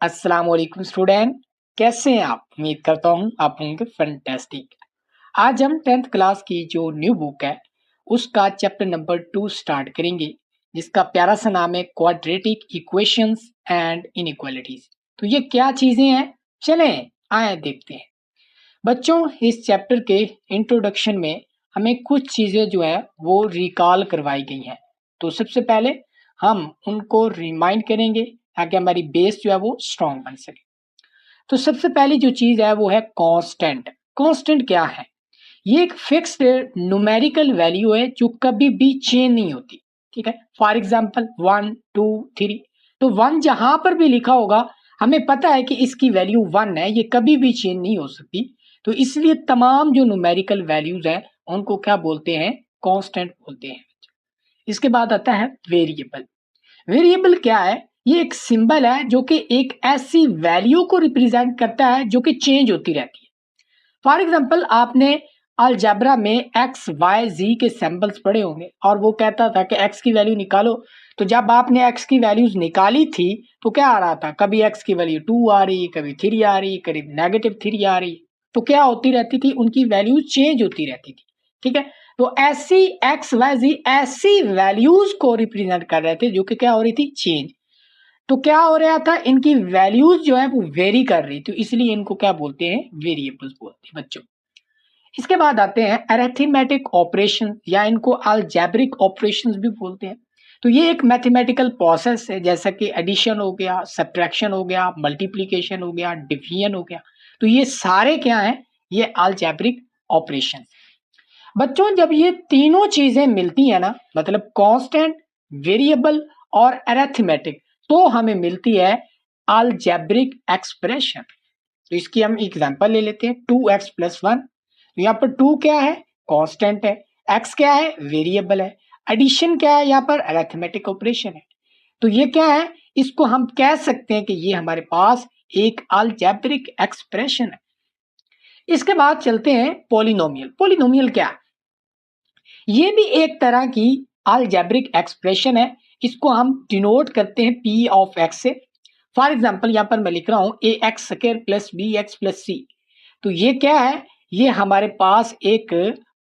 अस्सलाम वालेकुम स्टूडेंट, कैसे हैं आप? उम्मीद करता हूँ आप होंगे फैंटास्टिक। आज हम 10th क्लास की जो न्यू बुक है उसका चैप्टर नंबर 2 स्टार्ट करेंगे, जिसका प्यारा सा नाम है क्वाड्रेटिक इक्वेशंस एंड इनइक्वालिटीज। तो ये क्या चीजें हैं, चलें आए देखते हैं। बच्चों, इस चैप्टर के इंट्रोडक्शन में हमें कुछ चीजें जो है वो रिकॉल करवाई गई हैं। तो सबसे पहले हम उनको रिमाइंड करेंगे ताकि हमारी बेस जो है वो स्ट्रांग बन सके। तो सबसे पहली जो चीज है वो है कांस्टेंट। कांस्टेंट क्या है? ये एक फिक्स्ड न्यूमेरिकल वैल्यू है जो कभी भी चेंज नहीं होती। ठीक है, फॉर एग्जांपल 1 2 3। तो 1 जहां पर भी लिखा होगा हमें पता है कि इसकी वैल्यू 1 है, ये कभी भी चेंज नहीं हो सकती। तो इसलिए तमाम जो न्यूमेरिकल वैल्यूज है उनको क्या बोलते हैं? कांस्टेंट बोलते हैं। इसके बाद आता है वेरिएबल। वेरिएबल क्या है? ये एक सिंबल है जो कि एक ऐसी वैल्यू को रिप्रेजेंट करता है जो कि चेंज होती रहती है। फॉर एग्जाम्पल आपने अलजेब्रा में एक्स वाई जी के सिंबल्स पढ़े होंगे और वो कहता था कि एक्स की वैल्यू निकालो। तो जब आपने एक्स की वैल्यूज निकाली थी तो क्या आ रहा था? कभी एक्स की वैल्यू 2 आ रही, कभी 3 आ रही, कभी -3 आ रही। तो क्या होती रहती थी? उनकी वैल्यूज चेंज होती रहती थी। ठीक है, तो ऐसी एक्स वाई जी ऐसी वैल्यूज को रिप्रेजेंट कर रहे थे जो कि क्या हो रही थी? चेंज। तो क्या हो रहा था? इनकी वैल्यूज जो है वो वेरी कर रही थी, इसलिए इनको क्या बोलते हैं? वेरिएबल्स बोलते हैं बच्चों। इसके बाद आते हैं अरिथमेटिक ऑपरेशन या इनको अलजेब्रिक ऑपरेशंस भी बोलते हैं। तो ये एक मैथमेटिकल प्रोसेस है, जैसा कि एडिशन हो गया, सब्ट्रैक्शन हो गया, मल्टीप्लिकेशन हो गया, डिवीजन हो गया। तो ये सारे क्या हैं? ये अलजेब्रिक ऑपरेशन। बच्चों, जब ये तीनों चीजें मिलती है ना, मतलब कांस्टेंट, वेरिएबल और अरिथमेटिक, तो हमें मिलती है अलजेब्रिक एक्सप्रेशन। तो इसकी हम एग्जांपल ले लेते हैं। 2x+1। तो यहाँ पर 2 क्या है? कांस्टेंट है। x क्या है? वेरिएबल है। एडिशन क्या है? यहाँ पर अरिथमेटिक ऑपरेशन है। तो ये क्या है? इसको हम कह सकते हैं कि ये हमारे पास एक अलजेब्रिक एक्सप्रेशन है। इसके बाद चलते हैं पॉलिनोमियल। पॉलिनोमियल क्या है? ये भी एक तरह की अलजेब्रिक एक्सप्रेशन है। इसको हम डिनोट करते हैं पी ऑफ एक्स से। फॉर एग्जाम्पल यहाँ पर मैं लिख रहा हूं a x square plus b x plus c. तो ये क्या है? ये हमारे पास एक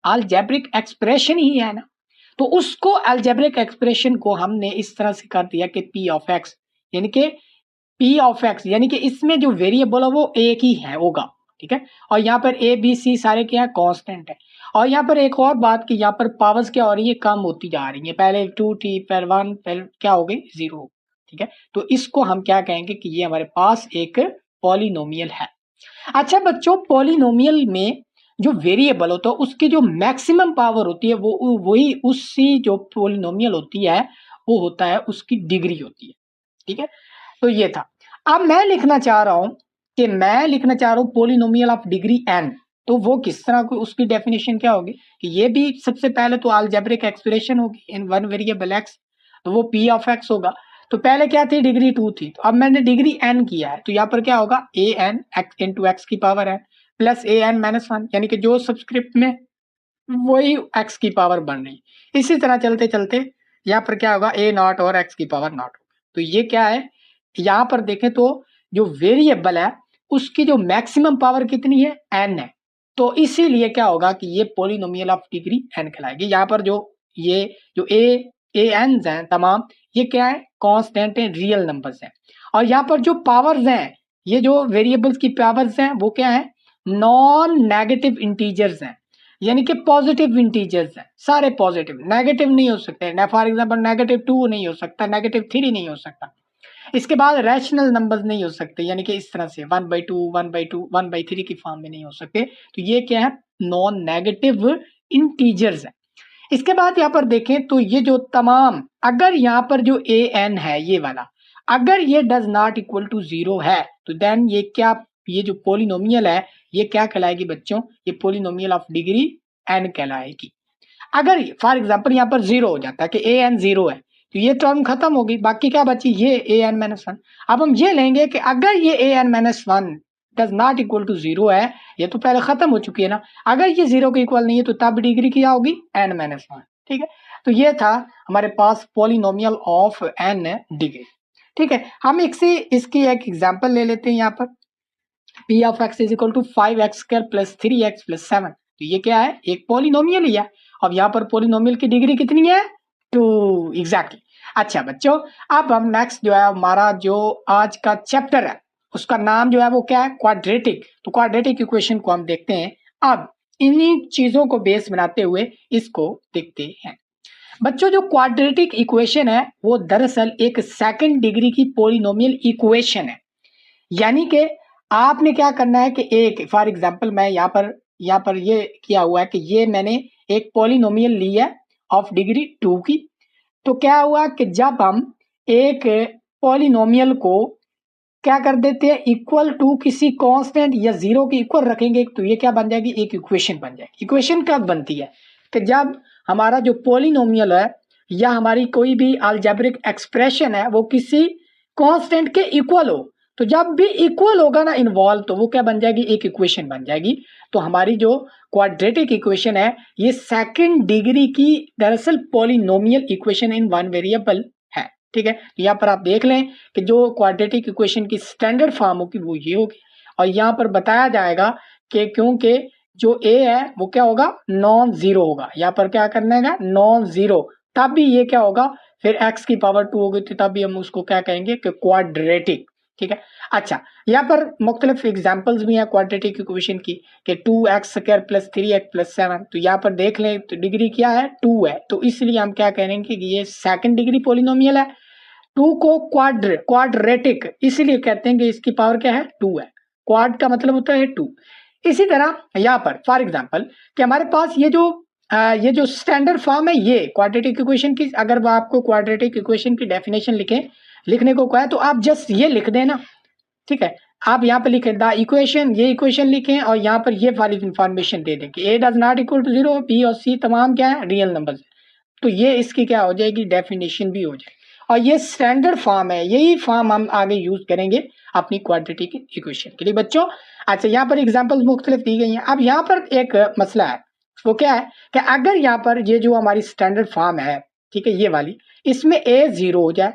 अलजेब्रिक एक्सप्रेशन ही है ना। तो उसको अलजेब्रिक एक्सप्रेशन को हमने इस तरह से कर दिया कि पी ऑफ एक्स यानी कि पी ऑफ एक्स यानी कि इसमें जो वेरिएबल है वो एक ही है होगा। ठीक है, और यहाँ पर ए बी सी सारे क्या है? कांस्टेंट है। और यहाँ पर एक और बात कि यहाँ पर पावर्स क्या हो रही है? कम होती जा रही है। पहले 2 थी, फिर 1, फिर क्या हो गई? 0। ठीक है, तो इसको हम क्या कहेंगे कि ये हमारे पास एक पॉलिनोमियल है। अच्छा बच्चों, पॉलिनोमियल में जो वेरिएबल होता है उसकी जो मैक्सिमम पावर होती है वो वही उसी जो पॉलिनोमियल होती है वो होता है उसकी डिग्री होती है। ठीक है, तो ये था। अब मैं लिखना चाह रहा हूं पॉलिनोमियल ऑफ डिग्री n। तो वो किस तरह को, उसकी डेफिनेशन क्या होगी कि ये भी सबसे पहले तो अलजेब्रिक एक्सप्रेशन होगी इन वन वेरिएबल x। तो वो p ऑफ x होगा। तो पहले क्या थी? डिग्री 2 थी। तो अब मैंने डिग्री n किया है, तो यहाँ पर क्या होगा? a n x into x की power n plus a n minus 1, यानी कि जो सब्सक्रिप्ट में वही x की पावर बन रही। इसी तरह चलते चलते यहाँ पर क्या होगा? a नॉट और x की पावर नॉट होगा। तो ये क्या है? यहाँ पर देखें तो जो वेरिएबल है उसकी जो मैक्सिमम पावर कितनी है? n है। तो इसीलिए क्या होगा कि ये पॉलिनोमियल ऑफ डिग्री n कहलाएगी। यहाँ पर ये जो ए एन हैं तमाम, ये क्या है? कांस्टेंट है, रियल नंबर्स हैं। और यहाँ पर जो पावर्स हैं, ये जो वेरिएबल्स की पावर्स हैं वो क्या है? नॉन नेगेटिव इंटीजर्स हैं, यानी कि पॉजिटिव इंटीजर्स हैं। सारे पॉजिटिव, नेगेटिव नहीं हो सकते। फॉर एग्जांपल -2 नहीं हो सकता, -3 नहीं हो सकता। इसके बाद रैशनल नंबर्स नहीं हो सकते, यानी कि इस तरह से 1/2 1/2 1/3 की फॉर्म में नहीं हो सकते। तो ये क्या है? नॉन नेगेटिव इंटीजर्स है। इसके बाद यहाँ पर देखें तो ये जो तमाम, अगर यहाँ पर जो ए एन है ये वाला, अगर ये डज नॉट इक्वल टू 0 है तो देन ये क्या, ये जो पॉलिनोमियल है ये क्या कहलाएगी बच्चों? ये पॉलिनोमियल ऑफ डिग्री n कहलाएगी। अगर फॉर एग्जांपल यहाँ पर 0 हो जाता है कि ए एन 0 है तो ये टर्म खत्म होगी, बाकी क्या बची? ये ए एन माइनस 1। अब हम ये लेंगे कि अगर ये a n minus 1 does not equal to 0 है, ये तो पहले खत्म हो चुकी है ना। अगर ये 0 के इक्वल नहीं है तो तब डिग्री क्या होगी? n minus 1। ठीक है, तो ये था हमारे पास पॉलिनोमियल ऑफ n डिग्री। ठीक है, हम इसकी एक एग्जांपल ले लेते हैं यहाँ पर। P of x is equal to 5x² plus 3x plus 7। तो ये क्या है, एक पॉलिनोमियल ही है। अब यहाँ पर पॉलिनोमियल की डिग्री कितनी है, 2 एग्जैक्टली। अच्छा बच्चों, अब हम नेक्स्ट जो है हमारा जो आज का चैप्टर है उसका नाम जो है वो क्या है, क्वाड्रेटिक। तो क्वाड्रेटिक इक्वेशन को हम देखते हैं। अब इन्हीं चीजों को बेस बनाते हुए इसको देखते हैं। बच्चों, जो क्वाड्रेटिक इक्वेशन है वो दरअसल एक सेकंड डिग्री की पॉलिनोमियल इक्वेशन है। यानी कि आपने क्या करना है कि एक फॉर एग्जांपल मैं यहाँ पर ये किया हुआ है कि ये मैंने एक पॉलिनोमियल ली है ऑफ डिग्री 2 की। तो क्या हुआ कि जब हम एक पॉलिनोमियल को क्या कर देते हैं, इक्वल टू किसी कांस्टेंट या जीरो के इक्वल रखेंगे, तो ये क्या बन जाएगी, एक इक्वेशन बन जाएगी। इक्वेशन कब बनती है कि जब हमारा जो पॉलिनोमियल है या हमारी कोई भी अलजेब्रिक एक्सप्रेशन है वो किसी कांस्टेंट के इक्वल हो। तो जब भी इक्वल होगा ना इन्वॉल्व, तो वो क्या बन जाएगी, एक इक्वेशन बन जाएगी। तो हमारी जो क्वाड्रेटिक इक्वेशन है ये सेकंड डिग्री की दरअसल polynomial equation in one variable है। ठीक है, यहाँ पर आप देख लें कि जो क्वाड्रेटिक इक्वेशन की स्टैंडर्ड फॉर्म होगी वो ये होगी। और यहाँ पर बताया जाएगा कि क्योंकि जो ए है वो क्या होगा, नॉन जीरो होगा। यहाँ पर क्या करना है, नॉन जीरो, तब भी ये क्या होगा, फिर एक्स की पावर 2 होगी तो तब भी हम उसको क्या कहेंगे कि क्वाड्रेटिक। ठीक है, अच्छा यहाँ पर मुख्तलिफ एग्जाम्पल्स भी हैं क्वाड्रेटिक इक्वेशन की कि 2x² प्लस 3x प्लस 7। तो यहाँ पर देख लें तो डिग्री क्या है, 2 है। तो इसलिए हम क्या कहेंगे कि ये सेकंड डिग्री पॉलिनोमियल है। 2 को क्वाड्रेटिक इसलिए कहते हैं कि इसकी पावर क्या है, 2 है। क्वाड का मतलब होता है 2। इसी तरह यहाँ पर फॉर एग्जाम्पल कि हमारे पास ये जो स्टैंडर्ड फॉर्म है ये क्वाड्रेटिक इक्वेशन की, अगर वो आपको क्वाड्रेटिक इक्वेशन की डेफिनेशन लिखने को कहा है तो आप जस्ट ये लिख देना। ठीक है, आप यहाँ पर लिखें द इक्वेशन, ये इक्वेशन लिखें और यहाँ पर ये वाली इंफॉर्मेशन दे दें कि a does not equal to 0, b और सी तमाम क्या है, रियल नंबर्स। तो ये इसकी क्या हो जाएगी, डेफिनेशन भी हो जाएगी। और ये स्टैंडर्ड फॉर्म है, यही फॉर्म हम आगे यूज करेंगे अपनी क्वाड्रेटिक इक्वेशन के लिए बच्चों। अच्छा, यहाँ पर एग्जांपल्स मुख्तलिफ दी गई हैं। अब यहाँ पर एक मसला है, वो क्या है कि अगर यहाँ पर ये जो हमारी स्टैंडर्ड फॉर्म है, ठीक है, ये वाली, इसमें ए 0 हो जाए,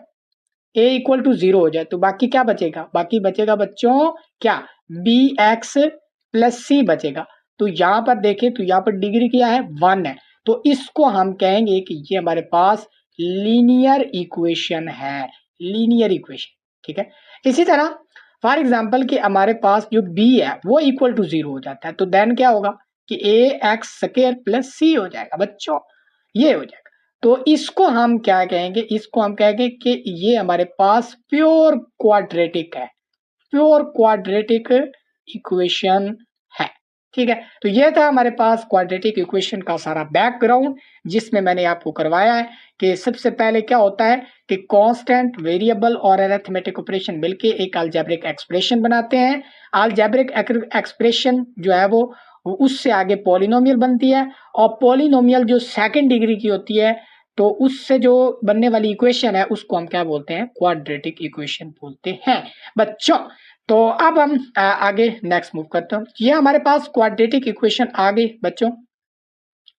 ए इक्वल टू 0 हो जाए, तो बाकी क्या बचेगा, बाकी बचेगा बच्चों क्या, बी एक्स प्लस सी बचेगा। तो यहाँ पर देखें तो यहाँ पर डिग्री क्या है, 1 है। तो इसको हम कहेंगे कि ये हमारे पास लीनियर इक्वेशन है, लीनियर इक्वेशन। ठीक है, इसी तरह फॉर एग्जांपल कि हमारे पास जो बी है वो इक्वल टू 0 हो जाता है, तो देन क्या होगा कि ए एक्स स्क्वायर प्लस सी हो जाएगा बच्चों, ये हो जाएगा। तो इसको हम क्या कहेंगे, इसको हम कहेंगे कि ये हमारे पास प्योर क्वाड्रेटिक है, प्योर क्वाड्रेटिक इक्वेशन है। ठीक है, तो ये था हमारे पास क्वाड्रेटिक इक्वेशन का सारा बैकग्राउंड, जिसमें मैंने आपको करवाया है कि सबसे पहले क्या होता है कि कांस्टेंट, वेरिएबल और अरिथमेटिक ऑपरेशन मिलके एक अलजेब्रिक एक्सप्रेशन बनाते हैं। अलजेब्रिक एक्सप्रेशन जो है वो उससे आगे पॉलिनोमियल बनती है, और पॉलिनोमियल जो सेकंड डिग्री की होती है तो उससे जो बनने वाली इक्वेशन है उसको हम क्या बोलते हैं, क्वाड्रेटिक इक्वेशन बोलते हैं बच्चों। तो अब हम आगे नेक्स्ट मूव करते हैं। ये हमारे पास क्वाड्रेटिक इक्वेशन आ गई बच्चों।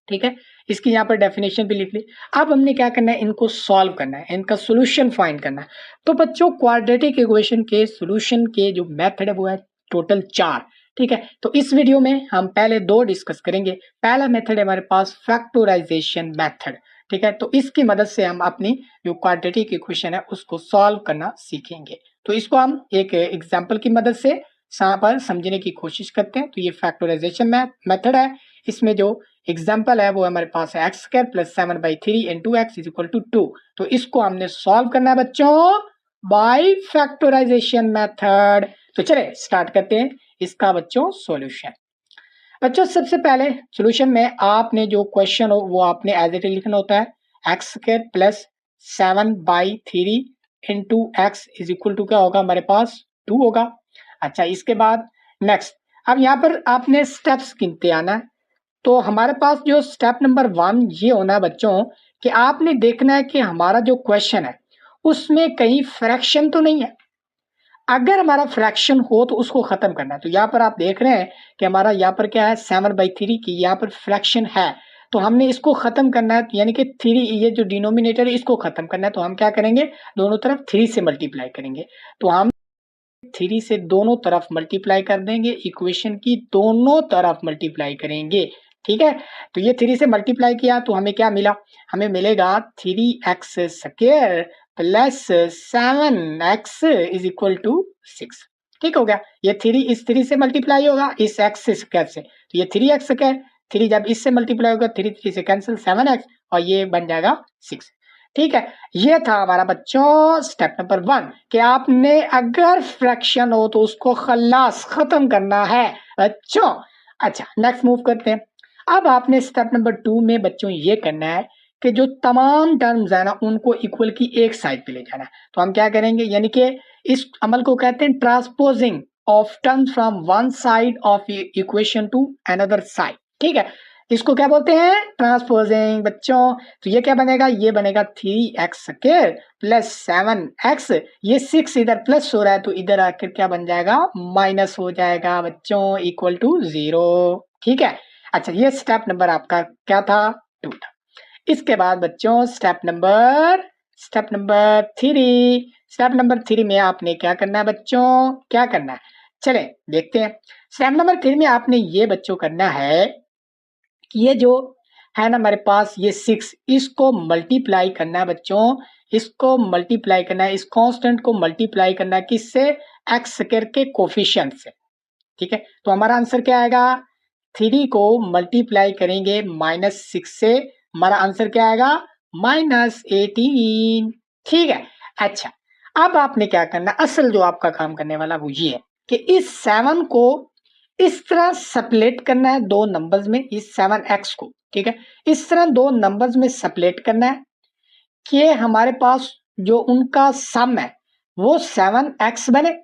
ठीक है, इसकी यहाँ पर डेफिनेशन भी लिख ली। अब हमने क्या करना है, इनको सॉल्व करना है, इनका सोल्यूशन फाइंड करना है। तो बच्चों क्वाड्रेटिक इक्वेशन के सोल्यूशन के जो मेथड है वो है टोटल 4। ठीक है, तो इस वीडियो में हम पहले 2 डिस्कस करेंगे। पहला मेथड है हमारे पास फैक्टराइजेशन मेथड। ठीक है, तो इसकी मदद से हम अपनी जो क्वाड्रेटिक इक्वेशन है उसको सॉल्व करना सीखेंगे। तो इसको हम एक एग्जाम्पल की मदद से पर समझने की कोशिश करते हैं। तो ये फैक्टराइजेशन मेथड है, इसमें जो एग्जाम्पल है वो हमारे पास है x² plus 7/3 into x is equal to 2। तो इसको हमने सॉल्व करना है बच्चों बाय फैक्टराइजेशन मेथड। तो चले स्टार्ट करते हैं इसका बच्चों सॉल्यूशन। बच्चों सबसे पहले सॉल्यूशन में आपने जो क्वेश्चन हो वो आपने एज इट इज लिखना होता है, x² plus 7/3 into x is equal to क्या होगा, हमारे पास 2 होगा। अच्छा, इसके बाद नेक्स्ट, अब यहाँ पर आपने स्टेप्स गिनते आना है। तो हमारे पास जो स्टेप नंबर 1 ये होना है बच्चों कि आपने देखना है कि हमारा जो क्वेश्चन है उसमें कहीं फ्रैक्शन तो नहीं है। अगर हमारा फ्रैक्शन हो तो उसको खत्म करना है। तो यहाँ पर आप देख रहे हैं कि हमारा यहाँ पर क्या है, 7/3 की यहाँ पर फ्रैक्शन है। तो हमने इसको खत्म करना है, यानी कि 3, ये जो डिनोमिनेटर है इसको खत्म करना है, तो हम क्या करेंगे, दोनों तरफ 3 से मल्टीप्लाई करेंगे। तो हम 3 से दोनों तरफ मल्टीप्लाई कर देंगे, इक्वेशन की दोनों तरफ मल्टीप्लाई करेंगे। ठीक है, तो ये 3 से मल्टीप्लाई किया तो हमें क्या मिला, हमें मिलेगा 3x square plus 7x is equal to 6। ठीक हो गया, ये 3 इस 3 से मल्टीप्लाई होगा इस x स्क्वायर से, तो ये 3x स्क्वायर, 3 जब इससे मल्टीप्लाई होगा 3 3 से कैंसिल 7x और ये बन जाएगा 6। ठीक है, ये था हमारा बच्चों स्टेप नंबर 1 कि आपने अगर फ्रैक्शन हो तो उसको खल्लास खत्म करना है बच्चों। अच्छा, नेक्स्ट मूव करते हैं। अब आपने स्टेप नंबर 2 में बच्चों ये करना है कि जो तमाम टर्म्स है ना उनको इक्वल की एक साइड पे ले जाना है। तो हम क्या करेंगे, यानी कि इस अमल को कहते हैं transposing of terms from one side of equation two another side. ठीक है, इसको क्या बोलते हैं, ट्रांसपोजिंग बच्चों। तो ये क्या बनेगा, ये बनेगा 3x स्क्वायर प्लस 7x, ये 6 इधर प्लस हो रहा है तो इधर आकर क्या बन जाएगा, माइनस हो जाएगा बच्चों, इक्वल टू 0। ठीक है, अच्छा ये स्टेप नंबर आपका क्या था, 2 था। इसके बाद बच्चों स्टेप नंबर 3, स्टेप नंबर 3 में आपने क्या करना है बच्चों, क्या करना है, चले देखते हैं। स्टेप नंबर 3 में आपने ये बच्चों करना है, ये जो है ना हमारे पास ये 6, इसको मल्टीप्लाई करना है बच्चों, इसको मल्टीप्लाई करना है, इस कांस्टेंट को मल्टीप्लाई करना है किससे, एक्स स्क्वायर के कोफिशिएंट से। ठीक है, तो हमारा आंसर क्या आएगा, 3 को मल्टीप्लाई करेंगे -6 से, हमारा आंसर क्या आएगा, -18। ठीक है, अच्छा अब आपने क्या करना, असल जो आपका काम करने वाला वो ये है कि इस 7 को इस तरह सेपरेट करना है दो नंबर्स में, इस 7x को। ठीक है, इस तरह दो नंबर्स में सेपरेट करना है कि हमारे पास जो उनका सम है वो 7x बने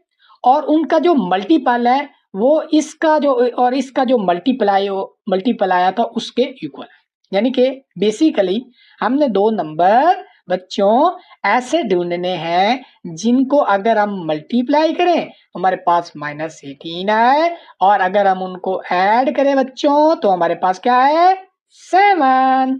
और उनका जो मल्टीपल है वो इसका जो और इसका जो मल्टीपल आया था उसके इक्वल है। यानी कि बेसिकली हमने दो नंबर बच्चों ऐसे ढूंढने हैं जिनको अगर हम मल्टीप्लाई करें तो हमारे पास -18 आए और अगर हम उनको ऐड करें बच्चों तो हमारे पास क्या है, 7।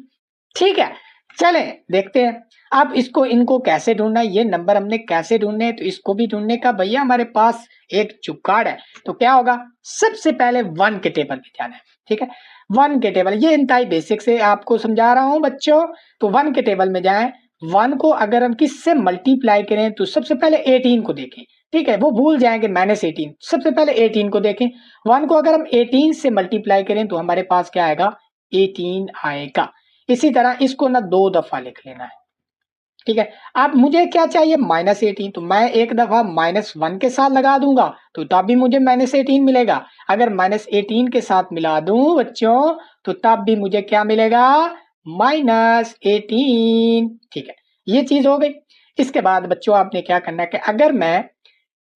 ठीक है, चलें देखते हैं अब इसको इनको कैसे ढूंढना है, ये नंबर हमने कैसे ढूंढने हैं, तो इसको भी ढूंढने का भैया हमारे पास एक जुगाड़ है। तो क्या होगा, सबसे पहले 1 के टेबल में जाना है। ठीक है, 1 के टेबल, ये इंतहाई बेसिक से आपको समझा रहा हूं बच्चों। तो 1 के टेबल में जाएं, 1 को अगर हम किससे मल्टीप्लाई करें तो सबसे पहले 18 को देखें। ठीक है, वो भूल जाएंगे -18, सबसे पहले 18 को देखें। 1 को अगर हम 18 से मल्टीप्लाई करें तो हमारे पास क्या आएगा, 18 आएगा। इसी तरह इसको ना 2 दफा लिख लेना है। ठीक है, अब मुझे क्या चाहिए, -18, तो मैं एक दफा -1 के साथ लगा दूंगा तो तब भी मुझे -18 मिलेगा। अगर -18 के साथ मिला दूं बच्चों तो तब भी मुझे क्या मिलेगा, -18। ठीक है, ये चीज हो गई। इसके बाद बच्चों आपने क्या करना है कि अगर मैं,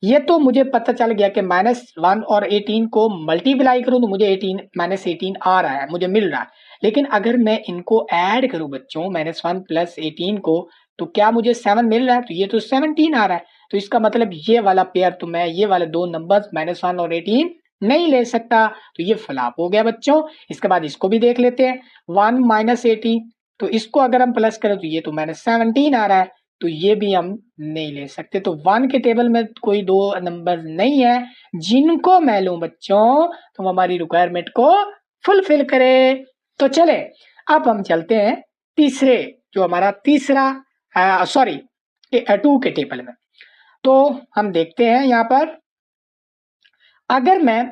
ये तो मुझे पता चल गया कि -1 और 18 को मल्टीप्लाई करूं तो मुझे 18 -18 आ रहा है, मुझे मिल रहा है। लेकिन अगर मैं इनको ऐड करूं बच्चों -1 प्लस 18 को तो क्या मुझे 7 मिल रहा है, तो ये तो 17 आ रहा है। तो इसका मतलब ये वाला पेयर तो मैं ये वाले दो नंबर्स -1 और 18 नहीं ले सकता, तो ये फ्लॉप हो गया बच्चों। इसके बाद इसको भी देख लेते हैं, 1 -18, तो इसको अगर हम प्लस करें तो ये तो -17 आ रहा है, तो ये भी हम नहीं ले सकते। तो 1 के टेबल में कोई दो नंबर नहीं है जिनको मैं लूं बच्चों तो हमारी रिक्वायरमेंट को फुलफिल करे। तो चले अब हम चलते हैं तीसरे, जो हमारा तीसरा 2 के टेबल में। तो हम देखते हैं यहाँ पर, अगर मैं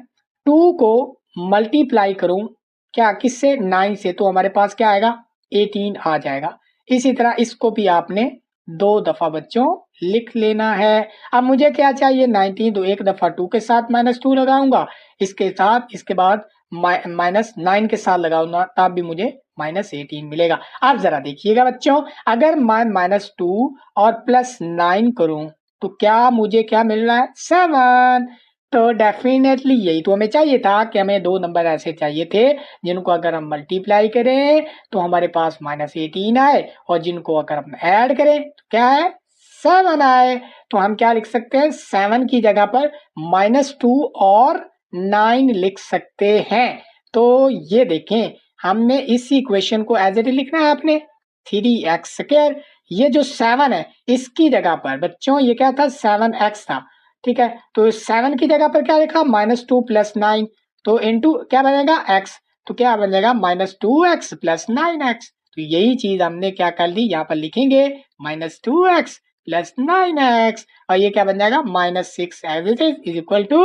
2 को मल्टीप्लाई करूं क्या किससे, 9 से, तो हमारे पास क्या आएगा, 18 आ जाएगा। इसी तरह इसको भी आपने 2 दफा बच्चों लिख लेना है। अब मुझे क्या चाहिए, 19, तो एक दफा 2 के साथ -2 लगाऊंगा, इसके साथ इसके बाद -9 के साथ लगाऊंगा, तब भी मुझे -18 मिलेगा। अब जरा देखिएगा बच्चों, अगर मैं -2 और +9 करूं तो क्या मुझे क्या मिल रहा है, 7। तो डेफिनेटली यही तो हमें चाहिए था कि हमें दो नंबर ऐसे चाहिए थे जिनको अगर हम मल्टीप्लाई करें तो हमारे पास -18 आए और जिनको अगर हम ऐड करें तो क्या है, 7 आए। तो हम क्या लिख सकते हैं, 7 की जगह पर -2 और 9 लिख सकते हैं। तो ये देखें हमने इस इक्वेशन को एज इट इज लिखना है आपने 3x²। ये जो 7 है इसकी जगह पर बच्चों ये क्या था 7x था, ठीक है। तो 7 की जगह पर क्या लिखा -2 + 9, तो इनटू क्या बनेगा x, तो क्या बनेगा -2x + 9x। तो यही चीज हमने क्या कर ली, यहाँ पर लिखेंगे -2x + 9x और ये क्या बन जाएगा -6 इज इक्वल टू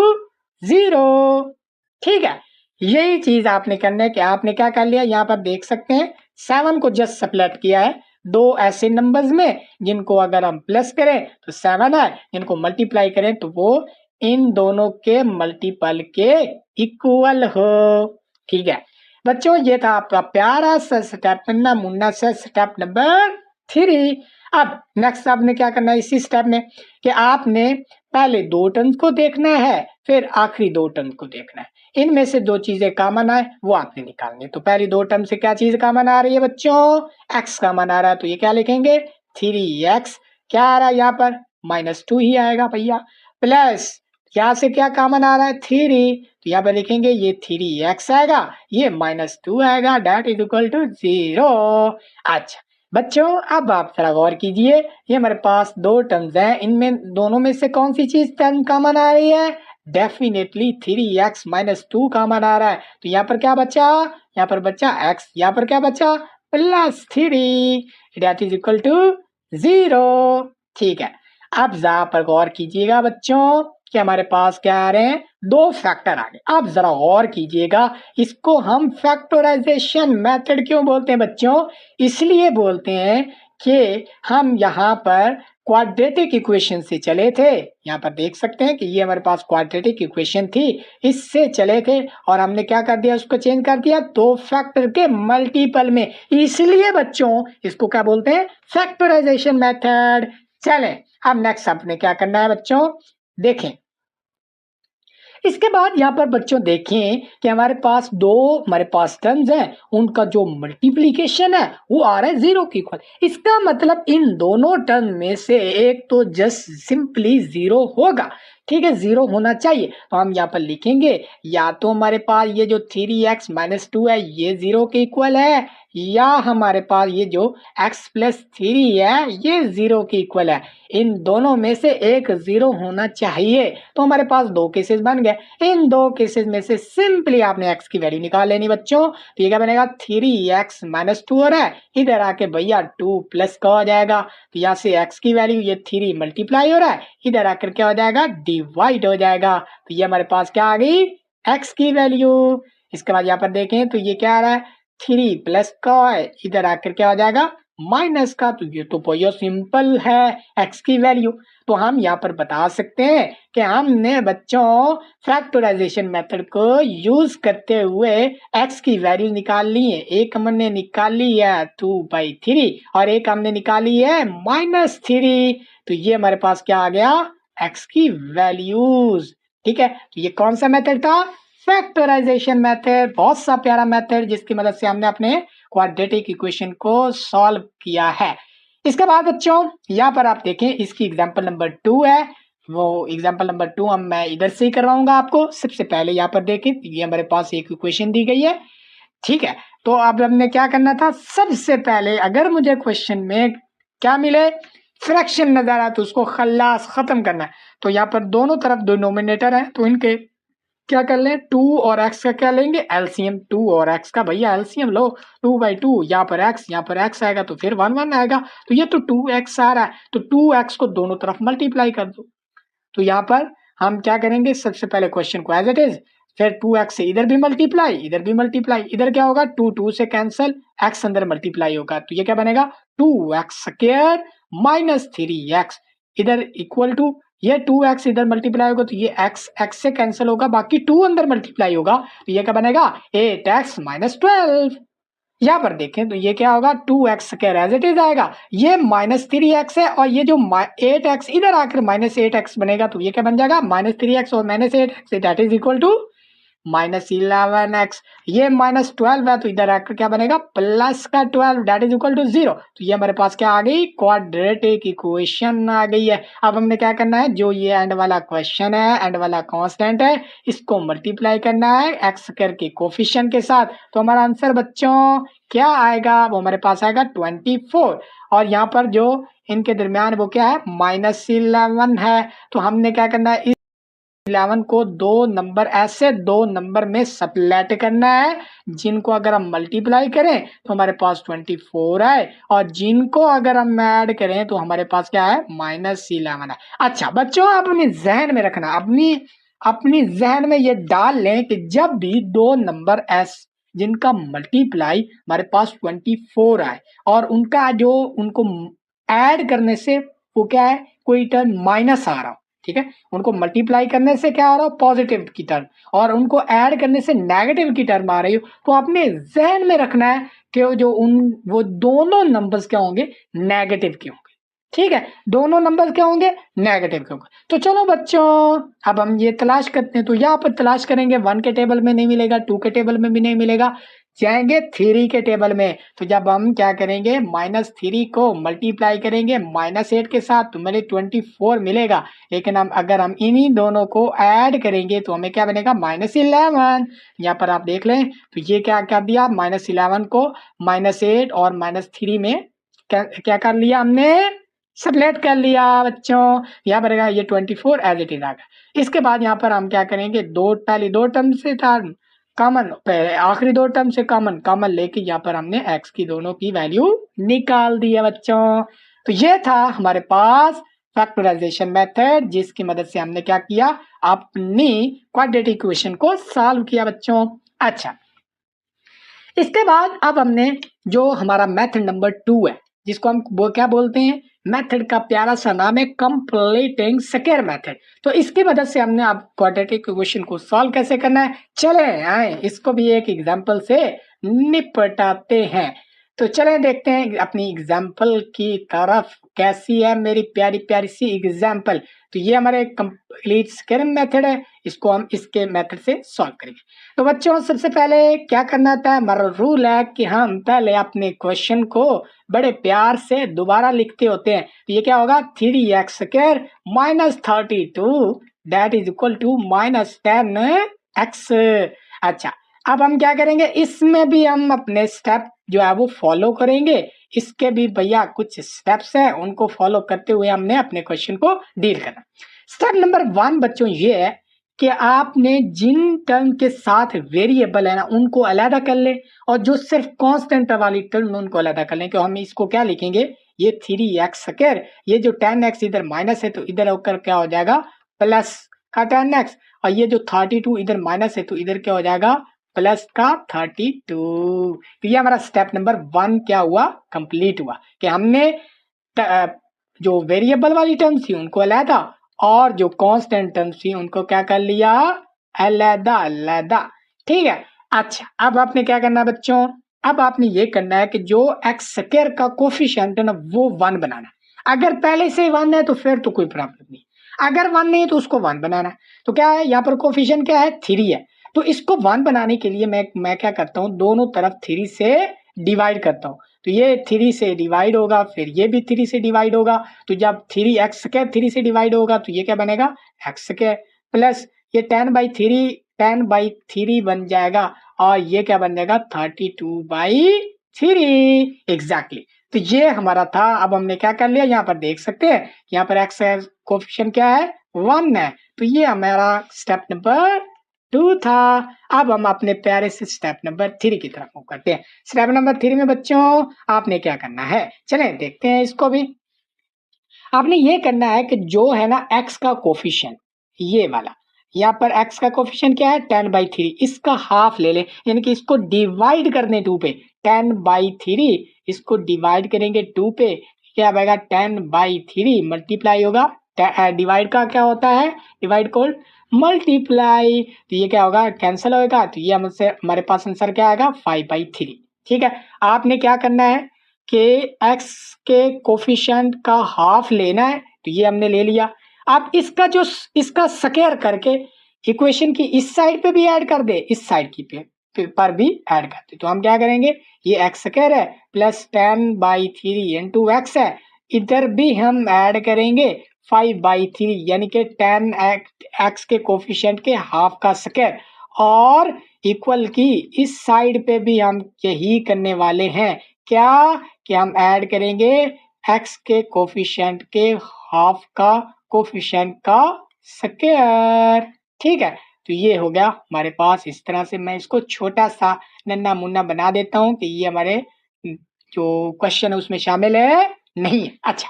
0। ठीक है, यही चीज आपने करना है कि आपने क्या कर लिया, यहाँ पर देख सकते हैं 7 को जस्ट सब्ट्रैक्ट किया है दो ऐसे नंबर्स में जिनको अगर हम प्लस करें तो 7 है, जिनको मल्टीप्लाई करें तो वो इन दोनों के मल्टीपल के इक्वल हो। ठीक है बच्चों, ये था आपका प्यारा सा स्टेप, नन्ना मुन्ना सा स्टेप नंबर 3। अब नेक्स्ट आपने क्या करना है इसी स्टेप में कि आपने पहले दो टर्म्स को देखना है, फिर आखिरी दो टर्म्स को देखना है। इनमें से दो चीजें कॉमन आए वो आपने निकालनी है। तो पहली दो टर्म से क्या चीज कॉमन आ रही है बच्चों, x कॉमन आ रहा है, तो ये क्या लिखेंगे 3x, क्या आ रहा है यहाँ पर -2 ही आएगा भैया, प्लस यहाँ से क्या कॉमन आ रहा है 3, तो यहाँ पर लिखेंगे ये 3x आएगा, ये -2 आएगा, डेट इज इक्वल टू 0। अच्छा बच्चों, अब आप थोड़ा गौर कीजिए, ये हमारे पास दो टर्म्स हैं, इनमें दोनों में से कौन सी चीज टर्म कॉमन आ रही है, डेफिनेटली 3x -2 कॉमन आ रहा है। तो यहाँ पर क्या बचा, यहाँ पर बचा x, यहाँ पर क्या बचा +3, डेट इज इक्वल टू 0। ठीक है, अब जरा पर गौर कीजिएगा बच्चों कि हमारे पास क्या आ रहे हैं, दो फैक्टर आ गए। अब जरा गौर कीजिएगा, इसको हम फैक्टराइजेशन मेथड क्यों बोलते हैं बच्चों, इसलिए बोलते हैं कि हम यहाँ पर क्वाड्रेटिक इक्वेशन से चले थे। यहाँ पर देख सकते हैं कि ये हमारे पास क्वाड्रेटिक इक्वेशन थी, इससे चले थे और हमने क्या कर दिया, उसको चेंज कर दिया दो फैक्टर के मल्टीपल में, इसलिए बच्चों इसको क्या बोलते हैं फैक्टराइजेशन मेथड। चलें अब नेक्स्ट आपने क्या करना है बच्चों, देखें इसके बाद यहाँ पर बच्चों देखें कि हमारे पास टर्म्स हैं, उनका जो मल्टीप्लीकेशन है वो आ रहा है 0 के इक्वल। इसका मतलब इन दोनों टर्म में से एक तो जस्ट सिंपली 0 होगा। ठीक है, 0 होना चाहिए, तो हम यहाँ पर लिखेंगे या तो हमारे पास ये जो 3x -2 है ये 0 के इक्वल है, या हमारे पास ये जो x + 3 है ये 0 के इक्वल है। इन दोनों में से एक 0 होना चाहिए। तो हमारे पास दो केसेस बन गए, इन दो केसेस में से सिंपली आपने x की वैल्यू निकाल लेनी बच्चों। तो ये क्या बनेगा 3x -2 हो रहा है, इधर आके भैया 2 प्लस का हो जाएगा, तो यहाँ से x की वैल्यू ये 3 मल्टीप्लाई हो रहा है, इधर आकर क्या हो जाएगा डिवाइड हो जाएगा। तो ये हमारे पास क्या आ गई x की वैल्यू। इसके बाद यहाँ पर देखें तो ये क्या आ रहा है 3 प्लस का है, इधर आकर क्या हो जाएगा माइनस का। तो ये तो बहुत सिंपल है x की वैल्यू। तो हम यहाँ पर बता सकते हैं कि हमने बच्चों फैक्टराइजेशन मेथड को यूज करते हुए x की वैल्यू निकाल ली है। एक हमने निकाल ली है 2/3 और एक हमने निकाली है -3। तो ये हमारे पास क्या आ गया x की वैल्यूज। ठीक है, तो ये कौन सा मेथड था, फैक्टराइजेशन मेथड। बहुत सा प्यारा मेथड जिसकी मदद से हमने अपने क्वाड्रेटिक इक्वेशन को सॉल्व किया है। इसके बाद बच्चों यहाँ पर आप देखें इसकी एग्जांपल नंबर 2 है, वो एग्जांपल नंबर 2 हम मैं इधर से ही करवाऊंगा आपको। सबसे पहले यहाँ पर देखें ये हमारे पास एक इक्वेशन दी गई है। ठीक है, तो अब हमने क्या करना था, सबसे पहले अगर मुझे क्वेश्चन में क्या मिले फ्रैक्शन नजर आए तो उसको खल्लास खत्म करना है। तो यहाँ पर दोनों तरफ डिनोमिनेटर है, तो इनके क्या कर लें 2 और x का क्या लेंगे एलसीएम, 2 और x का भैया एलसीएम लो, 2/2 यहाँ पर x आएगा तो फिर 1 आएगा। तो ये तो 2x आ रहा है, तो 2x को दोनों तरफ मल्टीप्लाई कर दो। तो यहाँ पर हम क्या करेंगे, सबसे पहले क्वेश्चन को एज इट इज, फिर 2x से इधर भी मल्टीप्लाई, इधर भी मल्टीप्लाई, इधर क्या होगा 2 से कैंसिल, x अंदर मल्टीप्लाई होगा, तो ये क्या बनेगा 2x² -3x, इधर इक्वल टू ये 2x इधर मल्टीप्लाई होगा तो ये x से कैंसिल होगा, बाकी 2 अंदर मल्टीप्लाई होगा, तो ये क्या बनेगा 8x -12। यहाँ पर देखें तो ये क्या होगा 2x एज इट इज आएगा, ये -3x है और ये जो 8x इधर आकर -8x बनेगा, तो ये क्या बन जाएगा -3x और -8x, that is equal to -11x, ये -12 है तो इधर आकर क्या बनेगा प्लस का 12 दैट इज इक्वल टू 0। तो ये हमारे पास क्या आ गई क्वाड्रेटिक इक्वेशन आ गई है। अब हमने क्या करना है, जो ये एंड वाला क्वेश्चन है, एंड वाला कांस्टेंट है, इसको मल्टीप्लाई करना है एक्स स्क्वायर के कोफिशिएंट के साथ। तो हमारा आंसर बच्चों क्या आएगा, वो हमारे पास आएगा 24। और यहाँ पर जो इनके दरमियान वो क्या है -11 है। तो हमने क्या करना है, 11 को ऐसे दो नंबर में सप्लेट करना है जिनको अगर हम मल्टीप्लाई करें तो हमारे पास 24 है, और जिनको अगर हम ऐड करें तो हमारे पास क्या है -11 है। अच्छा बच्चों, आप अपने जहन में रखना, अपनी जहन में ये डाल लें कि जब भी दो नंबर एस जिनका मल्टीप्लाई हमारे पास 24 आए और उनको ऐड करने से वो क्या है कोई टर्म माइनस आ रहा हो, ठीक है, उनको मल्टीप्लाई करने से क्या हो रहा है पॉजिटिव की टर्म, और उनको ऐड करने से नेगेटिव की टर्म आ रही हो, तो आपने जहन में रखना है कि वो दोनों नंबर्स क्या होंगे नेगेटिव के होंगे। ठीक है, दोनों नंबर क्या होंगे नेगेटिव के होंगे। तो चलो बच्चों अब हम ये तलाश करते हैं। तो यहाँ पर तलाश करेंगे 1 के टेबल में नहीं मिलेगा, 2 के टेबल में भी नहीं मिलेगा, जाएंगे 3 के टेबल में। तो जब हम क्या करेंगे -3 को मल्टीप्लाई करेंगे -8 के साथ तो मेरे 24 मिलेगा, लेकिन अगर हम इन्हीं दोनों को ऐड करेंगे तो हमें क्या बनेगा -11। यहाँ पर आप देख लें तो ये क्या कर दिया, -11 को -8 और -3 में क्या कर लिया हमने सबलेट कर लिया बच्चों। यहाँ पर ये 24 एज इट इज आ गया। इसके बाद यहाँ पर हम क्या करेंगे, पहली दो टर्म से था कॉमन, आखिरी दो टर्म से कॉमन लेके यहाँ पर हमने x की दोनों की वैल्यू निकाल दी है बच्चों। तो ये था हमारे पास फैक्टराइजेशन मेथड, जिसकी मदद से हमने क्या किया, अपनी क्वाड्रेटिक इक्वेशन को सॉल्व किया बच्चों। अच्छा, इसके बाद अब हमने जो हमारा मेथड नंबर 2 है, जिसको हम वो क्या बोलते हैं, मेथड का प्यारा सा नाम है कंप्लीटिंग स्क्वायर मेथड। तो इसकी मदद से हमने अब क्वाड्रेटिक इक्वेशन को सॉल्व कैसे करना है, चले आए इसको भी एक एग्जांपल से निपटाते हैं। तो चलें देखते हैं अपनी एग्जांपल की तरफ, कैसी है मेरी प्यारी प्यारी सी एग्जांपल। तो ये हमारे कंप्लीट स्क्वायर मेथड है, इसको हम इसके मेथड से सॉल्व करेंगे। तो बच्चों सबसे पहले क्या करना था, हमारा रूल है कि हम पहले अपने क्वेश्चन को बड़े प्यार से दोबारा लिखते होते हैं। तो ये क्या होगा 3x² -32 that is equal to -10x। अच्छा, अब हम क्या करेंगे, इसमें भी हम अपने स्टेप जो है वो फॉलो करेंगे। इसके भी भैया कुछ स्टेप्स हैं, उनको फॉलो करते हुए हमने अपने क्वेश्चन को डील करना। स्टेप नंबर 1 बच्चों ये है कि आपने जिन टर्म के साथ वेरिएबल है ना उनको अलग कर ले, और जो सिर्फ कांस्टेंट वाली टर्म उनको अलग कर लें। कि हम इसको क्या लिखेंगे, ये 3x², ये जो 10x इधर माइनस है तो इधर होकर क्या हो जाएगा प्लस का 10x, और ये जो 32 इधर माइनस है तो इधर क्या हो जाएगा प्लस का 32। तो ये हमारा स्टेप नंबर 1 क्या हुआ, कंप्लीट हुआ, कि हमने जो वेरिएबल वाली टर्म थी उनको अलहदा और जो कांस्टेंट टर्म थी उनको क्या कर लिया अलहदा अलहदा। ठीक है, अच्छा अब आपने क्या करना है बच्चों, अब आपने ये करना है कि जो x² का कोफिशिएंट है ना वो 1 बनाना है। अगर पहले से 1 है तो फिर तो कोई प्रॉब्लम नहीं, अगर 1 नहीं है तो उसको 1 बनाना है। तो क्या है यहाँ पर कोफिशिएंट क्या है 3 है, तो इसको 1 बनाने के लिए मैं क्या करता हूँ, दोनों तरफ 3 से डिवाइड करता हूँ। तो ये 3 से डिवाइड होगा, फिर ये भी 3 से डिवाइड होगा। तो जब 3x² 3 से डिवाइड होगा तो ये क्या बनेगा x² प्लस ये 10/3 बन जाएगा, और ये क्या बन जाएगा 32/3 एग्जैक्टली। तो ये हमारा था। अब हमने क्या कर लिया, यहाँ पर देख सकते हैं, यहाँ पर x कोफिशिएंट क्या है 1 है। तो ये हमारा स्टेप नंबर 2 था। अब हम अपने प्यारे से स्टेप नंबर 3 की तरफ मूव करते हैं। स्टेप नंबर 3 में बच्चों आपने क्या करना है, चलें देखते हैं इसको भी। आपने ये करना है कि जो है ना x का कोफिशिएंट ये वाला, यहाँ पर x का कोफिशिएंट क्या है 10/3, इसका हाफ ले लें, यानी कि इसको डिवाइड कर दें 2 पे। 10/3 इसको डिवाइड करेंगे 2 पे, क्या आएगा 10/3 मल्टीप्लाई होगा, डिवाइड का क्या होता है डिवाइड को मल्टीप्लाई, तो ये क्या होगा कैंसिल होगा। तो ये हमसे हमारे पास आंसर क्या आएगा 5/3। ठीक है, आपने क्या करना है कि x के कोफिशिएंट का हाफ लेना है, तो ये हमने ले लिया। अब इसका स्क्वायर करके इक्वेशन की इस साइड पे भी ऐड कर दे, इस साइड की पर भी ऐड कर दे, तो हम क्या करेंगे, ये एक्स स्क्वायर है प्लस 10/3 इंटू एक्स है, इधर भी हम ऐड करेंगे 5/3 यानी कि 10x के कोफिशिएंट के हाफ का स्क्वायर, और इक्वल की इस साइड पे भी हम यही करने वाले हैं, क्या कि हम ऐड करेंगे x के कोफिशिएंट के हाफ का कोफिशिएंट का स्क्वायर। ठीक है, तो ये हो गया हमारे पास। इस तरह से मैं इसको छोटा सा नन्ना मुन्ना बना देता हूँ कि ये हमारे जो क्वेश्चन है उसमें शामिल है नहीं है। अच्छा,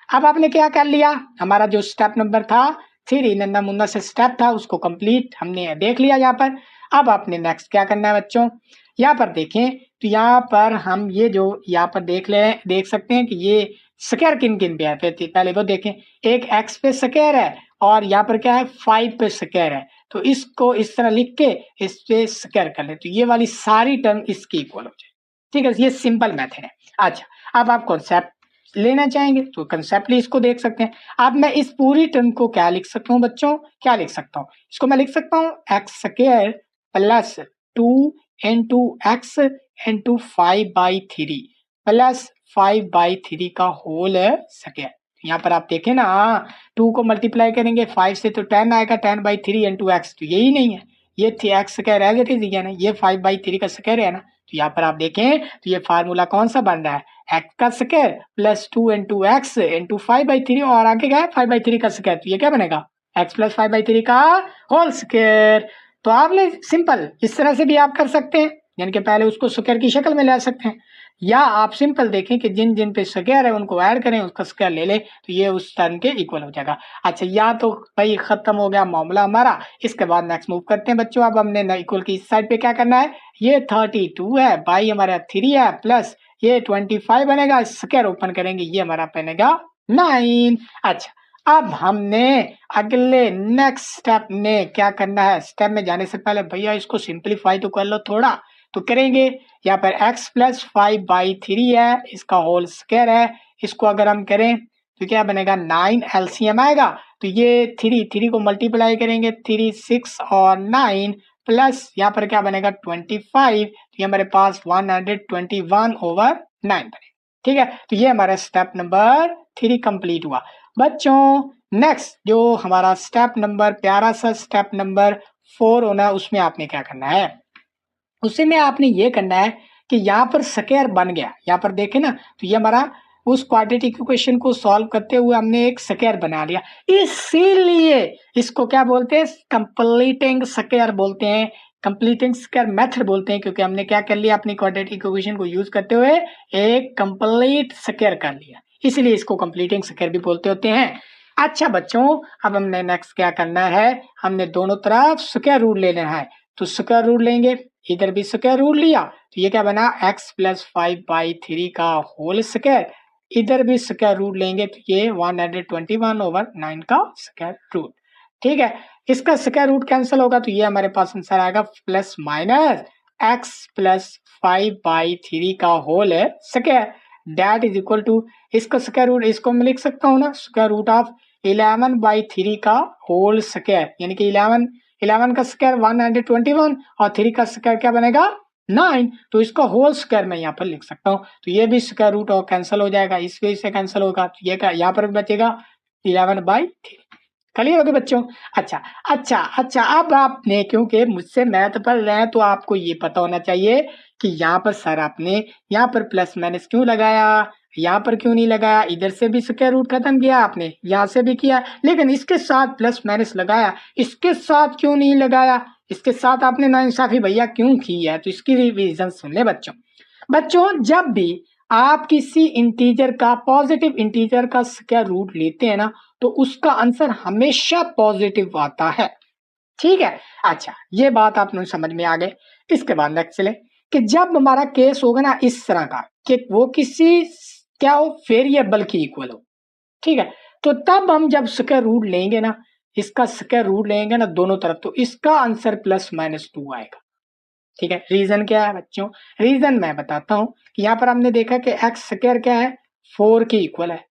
अब आपने क्या कर लिया, हमारा जो स्टेप नंबर था 3 नन्ना मुन्ना से स्टेप था उसको कंप्लीट हमने देख लिया यहाँ पर। अब आपने नेक्स्ट क्या करना है बच्चों, यहाँ पर देखें तो यहाँ पर हम ये जो यहाँ पर देख सकते हैं कि ये स्क्वायर किन किन पे है। पहले वो देखें, एक एक्स पे स्क्वायर है और यहाँ पर क्या है 5 पे स्क्वायर है, तो इसको इस तरह लिख के इस पे स्क्वायर कर ले तो ये वाली सारी टर्म इसकी इक्वल हो जाए। ठीक है, ये सिंपल मेथड है। अच्छा, अब आप कॉन्सेप्ट लेना चाहेंगे तो कंसेप्टली इसको देख सकते हैं। अब मैं इस पूरी टर्म को क्या लिख सकता हूँ बच्चों, क्या लिख सकता हूँ, इसको मैं लिख सकता हूँ x square plus 2 into x into 5/3 plus 5/3 का होल स्क्वायर। यहाँ पर आप देखें ना, 2 को मल्टीप्लाई करेंगे 5 से तो 10 आएगा, 10/3 इंटू एक्स, तो यही नहीं है, ये थी x square as it is ना, ये 5/3 का स्क्वायर है ना। तो यहाँ पर आप देखें तो ये फार्मूला कौन सा बन रहा है, एक्स का square plus 2 into x into 5/3 और आगे क्या है 5/3 का स्क्वायर, तो ये क्या बनेगा एक्स प्लस 5/3 का होल स्क्वायर। तो आपने सिंपल इस तरह से भी आप कर सकते हैं, यानी कि पहले उसको स्क्वायर की शक्ल में ला सकते हैं, या आप सिंपल देखें कि जिन जिन पे स्क्वायर है उनको ऐड करें, उसका स्क्वायर ले लें तो ये उस टर्म के इक्वल हो जाएगा। अच्छा, या तो भाई खत्म हो गया मामला हमारा। इसके बाद नेक्स्ट मूव करते हैं बच्चों। अब हमने इक्वल की इस साइड पे क्या करना है, ये 32 है बाई हमारा 3 है प्लस ये 25 बनेगा, स्क्वायर ओपन करेंगे ये हमारा बनेगा 9। अच्छा, अब हमने अगले नेक्स्ट स्टेप में क्या करना है, स्टेप में जाने से पहले भैया इसको सिंप्लीफाई तो कर लो थोड़ा, तो करेंगे। यहाँ पर x प्लस 5/3 है, इसका होल स्क्वायर है, इसको अगर हम करें तो क्या बनेगा 9 एलसीएम आएगा, तो ये 3 को मल्टीप्लाई करेंगे 3 6 और 9 प्लस यहाँ पर क्या बनेगा 25, तो ये हमारे पास 121/9 बनेगा। ठीक है, तो ये हमारा स्टेप नंबर 3 कंप्लीट हुआ बच्चों। नेक्स्ट जो हमारा स्टेप नंबर प्यारा सा स्टेप नंबर 4 होना, उसमें आपने क्या करना है, उसी में आपने ये करना है कि यहाँ पर स्क्वायर बन गया, यहाँ पर देखें ना तो ये हमारा उस क्वाड्रेटिक इक्वेशन को सॉल्व करते हुए हमने एक स्क्वायर बना लिया, इसीलिए इसको क्या बोलते हैं, कंप्लीटिंग स्क्वायर बोलते हैं, कंप्लीटिंग स्क्वायर मेथड बोलते हैं, क्योंकि हमने क्या कर लिया अपनी क्वाड्रेटिक इक्वेशन को यूज करते हुए एक कंप्लीट स्क्वायर कर लिया, इसलिए इसको कंप्लीटिंग स्क्वायर भी बोलते होते हैं। अच्छा बच्चों, अब हमने नेक्स्ट क्या करना है, हमने दोनों तरफ स्क्वायर रूट ले लेना है, तो स्क्वायर रूट लेंगे, इधर भी स्क्वायर रूट लिया तो ये क्या बना x प्लस 5/3 का होल स्क्वायर, इधर भी स्क्वायर रूट लेंगे तो ये 121/9 का स्क्वायर रूट। ठीक है, इसका स्क्वायर रूट कैंसिल होगा तो ये हमारे पास आंसर आएगा प्लस माइनस x प्लस 5/3 का whole square, that is equal to, इसका स्क्वायर रूट इसको मैं लिख सकता हूँ ना, स्क्वायर रूट ऑफ 11/3 का होल स्क्वायर, यानी कि 11 का स्क्वायर 121 और 3 का स्क्वायर क्या बनेगा 9, तो इसका होल स्क्वायर मैं यहाँ पर लिख सकता हूँ, तो ये भी स्क्वायर रूट और कैंसिल हो जाएगा, इस वजह से कैंसिल होगा, तो ये क्या यहाँ पर बचेगा 11/3। क्लियर हो गया बच्चों। अच्छा अच्छा अच्छा, अब आपने क्योंकि मुझसे मैथ पढ़ रहे हैं तो आपको ये पता होना चाहिए कि यहाँ पर सर आपने यहाँ पर प्लस माइनस क्यों लगाया, यहाँ पर क्यों नहीं लगाया, इधर से भी स्क्वायर रूट खत्म किया आपने, यहाँ से भी किया, लेकिन इसके साथ प्लस माइनस लगाया, इसके साथ क्यों नहीं लगाया, इसके साथ आपने नाइंसाफी भैया क्यों की है, तो इसकी रीजन सुन ले बच्चों। बच्चों, जब भी आप किसी इंटीजर का पॉजिटिव इंटीजर का स्क्वायर रूट लेते हैं ना, तो उसका आंसर हमेशा पॉजिटिव आता है। ठीक है, अच्छा ये बात आप लोग समझ में आ गए। इसके बाद नेक्स्ट चले कि जब हमारा केस होगा ना इस तरह का कि वो किसी क्या हो वेरिएबल की इक्वल हो, ठीक है, तो तब हम जब स्क्वायर रूट लेंगे ना, इसका स्क्वायर रूट लेंगे ना दोनों तरफ, तो इसका आंसर प्लस माइनस 2 आएगा। ठीक है, रीजन क्या है बच्चों, रीजन मैं बताता हूं कि यहाँ पर हमने देखा कि एक्स स्क्वायर क्या है 4 के इक्वल है,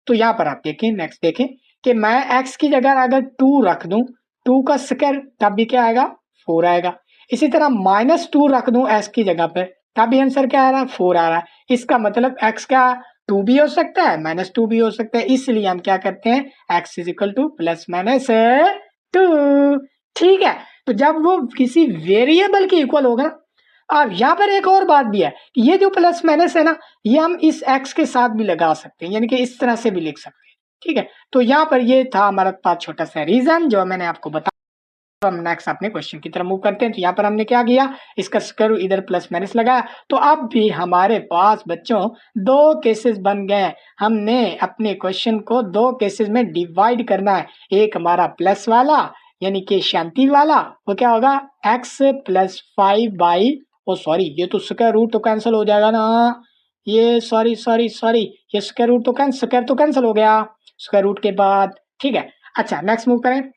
तो यहाँ पर आप देखें नेक्स्ट देखें कि मैं x की जगह अगर 2 रख दूं 2 का स्क्वायर तब भी क्या आएगा 4 आएगा। इसी तरह -2 रख दूं x की जगह पे तब भी आंसर क्या आ रहा है 4 आ रहा है। इसका मतलब x का 2 भी हो सकता है -2 भी हो सकता है, इसलिए हम क्या करते हैं x इज इक्वल टू +-2। ठीक है, तो जब वो किसी वेरिएबल के इक्वल होगा ना, अब यहाँ पर एक और बात भी है, ये जो प्लस माइनस है ना, ये हम इस x के साथ भी लगा सकते हैं, यानी कि इस तरह से भी लिख सकते हैं। ठीक है, तो यहाँ पर ये था हमारा पास छोटा सा रीजन जो मैंने आपको बताया। तो हम नेक्स्ट अपने क्वेश्चन की तरफ मूव करते हैं। तो यहाँ पर हमने क्या किया, इसका स्क्वायर इधर प्लस माइनस लगाया, तो अब भी हमारे पास बच्चों दो केसेस बन गए। हमने अपने क्वेश्चन को दो केसेस में डिवाइड करना है। एक हमारा प्लस वाला यानी कि शांति वाला, वो क्या होगा x plus 5 by, oh sorry ये तो स्क्वायर रूट तो कैंसिल हो जाएगा ना, ये सॉरी सॉरी सॉरी, ये स्क्वायर तो कैंसिल हो गया स्क्वायर रूट के बाद। ठीक है, अच्छा नेक्स्ट मूव करें।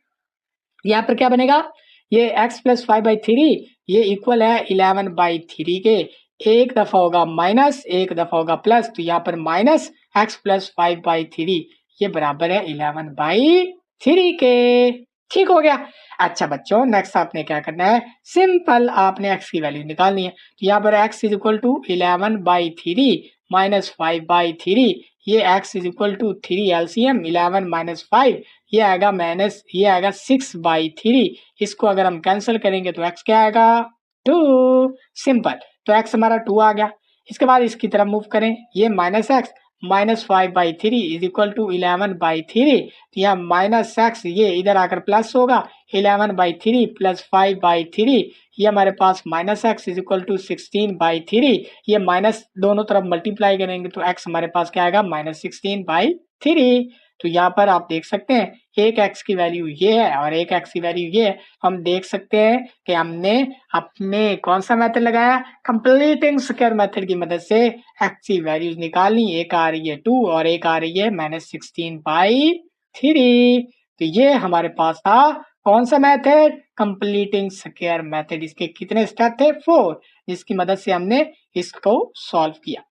यहाँ पर क्या बनेगा, ये x प्लस 5/3 ये इक्वल है 11/3 के, एक दफा होगा माइनस एक दफा होगा प्लस, तो यहाँ पर माइनस x प्लस 5/3 ये बराबर है 11/3 के। ठीक हो गया। अच्छा बच्चों नेक्स्ट आपने क्या करना है, सिंपल आपने x की वैल्यू निकालनी है। तो यहाँ पर x is equal to 11/3 minus 5/3, ये x is equal to 3 LCM 11 minus 5 ये आएगा माइनस, ये आएगा 6/3। इसको अगर हम कैंसिल करेंगे तो x क्या आएगा 2। सिंपल, तो x हमारा 2 आ गया। इसके बाद इसकी तरफ मूव करें, ये minus x minus 5/3 is equal to 11/3, तो यहाँ माइनस x ये इधर आकर प्लस होगा 11/3 प्लस 5/3, ये हमारे पास minus x is equal to 16/3, ये माइनस दोनों तरफ मल्टीप्लाई करेंगे तो x हमारे पास क्या आएगा -16/3। तो यहाँ पर आप देख सकते हैं एक x की वैल्यू ये है और एक x की वैल्यू ये है। हम देख सकते हैं कि हमने अपने कौन सा मेथड लगाया, कंप्लीटिंग स्क्वायर मेथड की मदद से x की वैल्यूज निकालनी। एक आ रही है 2 और एक आ रही है -16/3। तो ये हमारे पास था कौन सा मेथड, कंप्लीटिंग स्क्वायर मेथड। इसके कितने स्टेप थे 4, जिसकी मदद से हमने इसको सॉल्व किया।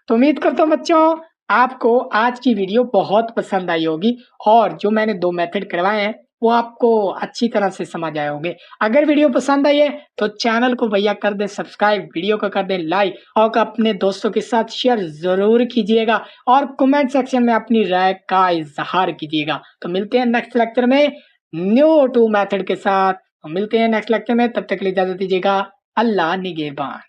तो उम्मीद करता हूँ बच्चों आपको आज की वीडियो बहुत पसंद आई होगी और जो मैंने दो मेथड करवाए हैं वो आपको अच्छी तरह से समझ आए होंगे। अगर वीडियो पसंद आई है तो चैनल को भैया कर दे सब्सक्राइब, वीडियो को कर दे लाइक और अपने दोस्तों के साथ शेयर जरूर कीजिएगा और कमेंट सेक्शन में अपनी राय का इजहार कीजिएगा। तो मिलते हैं नेक्स्ट लेक्चर में न्यू 2 मेथड के साथ। तो मिलते हैं नेक्स्ट लेक्चर में, तब तक के लिए इजाजत दीजिएगा। अल्लाह निगहबान।